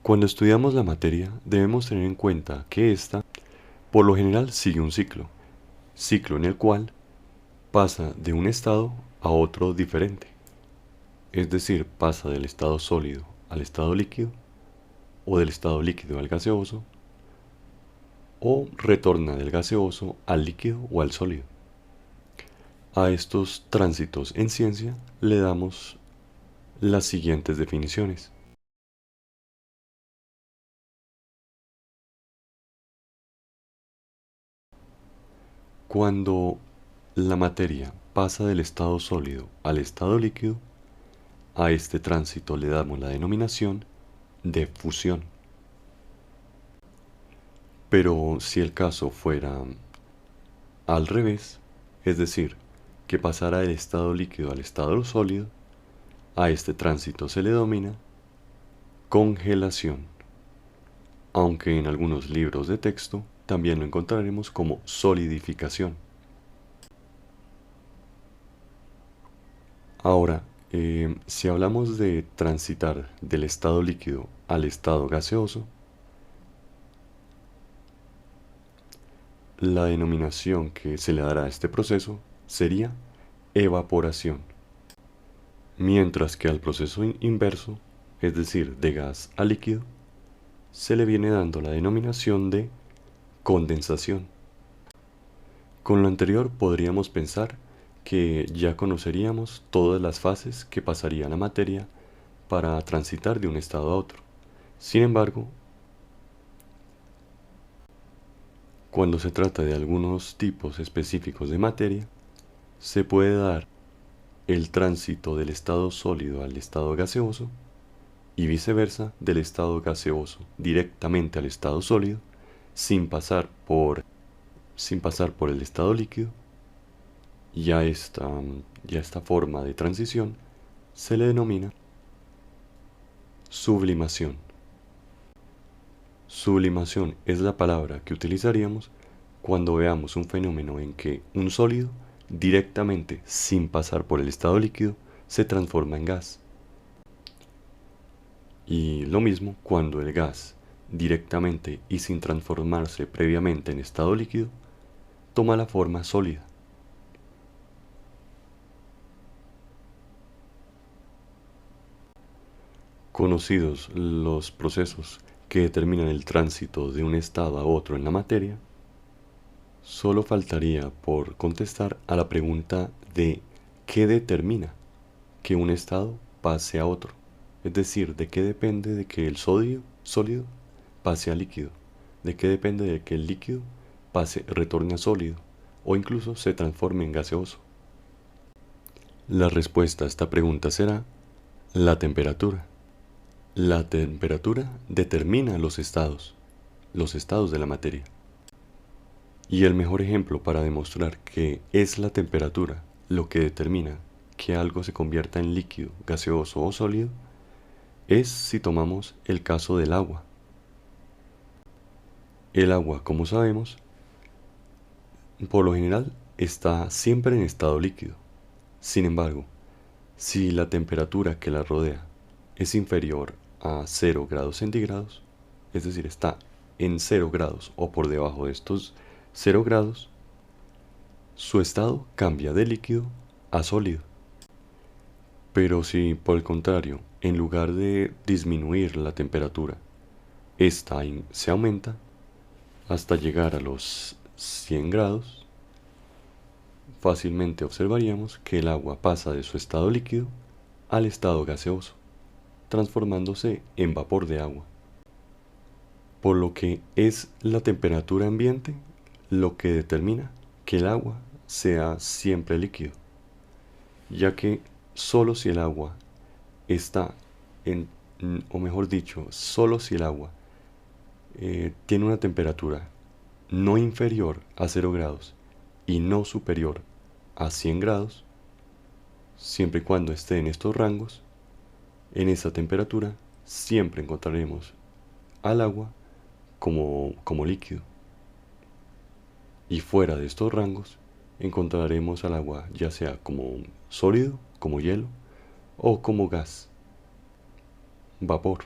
Cuando estudiamos la materia, debemos tener en cuenta que ésta, por lo general, sigue un ciclo en el cual pasa de un estado a otro diferente, es decir, pasa del estado sólido al estado líquido, o del estado líquido al gaseoso, o retorna del gaseoso al líquido o al sólido. A estos tránsitos en ciencia le damos las siguientes definiciones. Cuando la materia pasa del estado sólido al estado líquido, a este tránsito le damos la denominación de fusión. Pero si el caso fuera al revés, es decir, que pasara del estado líquido al estado sólido, a este tránsito se le denomina congelación, aunque en algunos libros de texto también lo encontraremos como solidificación. Ahora, si hablamos de transitar del estado líquido al estado gaseoso, la denominación que se le dará a este proceso sería evaporación, mientras que al proceso inverso, es decir, de gas a líquido, se le viene dando la denominación de condensación. Con lo anterior podríamos pensar que ya conoceríamos todas las fases que pasaría la materia para transitar de un estado a otro. Sin embargo, cuando se trata de algunos tipos específicos de materia, se puede dar el tránsito del estado sólido al estado gaseoso y viceversa del estado gaseoso directamente al estado sólido sin pasar por, el estado líquido. Ya esta forma de transición se le denomina sublimación. Sublimación es la palabra que utilizaríamos cuando veamos un fenómeno en que un sólido, directamente sin pasar por el estado líquido, se transforma en gas. Y lo mismo cuando el gas, directamente y sin transformarse previamente en estado líquido, toma la forma sólida. Conocidos los procesos que determinan el tránsito de un estado a otro en la materia, solo faltaría por contestar a la pregunta de ¿qué determina que un estado pase a otro? Es decir, ¿de qué depende de que el sólido pase a líquido? ¿De qué depende de que el líquido retorne a sólido o incluso se transforme en gaseoso? La respuesta a esta pregunta será la temperatura. La temperatura determina los estados de la materia. Y el mejor ejemplo para demostrar que es la temperatura lo que determina que algo se convierta en líquido, gaseoso o sólido es si tomamos el caso del agua. El agua, como sabemos, por lo general está siempre en estado líquido. Sin embargo, si la temperatura que la rodea es inferior a 0 grados centígrados, es decir, está en 0 grados o por debajo de estos 0 grados, su estado cambia de líquido a sólido. Pero si, por el contrario, en lugar de disminuir la temperatura, esta se aumenta hasta llegar a los 100 grados, fácilmente observaríamos que el agua pasa de su estado líquido al estado gaseoso, transformándose en vapor de agua. Por lo que es la temperatura ambiente lo que determina que el agua sea siempre líquido, ya que solo si el agua está o mejor dicho, solo si el agua tiene una temperatura no inferior a 0 grados y no superior a 100 grados, siempre y cuando esté en estos rangos, en esa temperatura siempre encontraremos al agua como líquido. Y fuera de estos rangos encontraremos al agua ya sea como sólido, como hielo o como gas, vapor.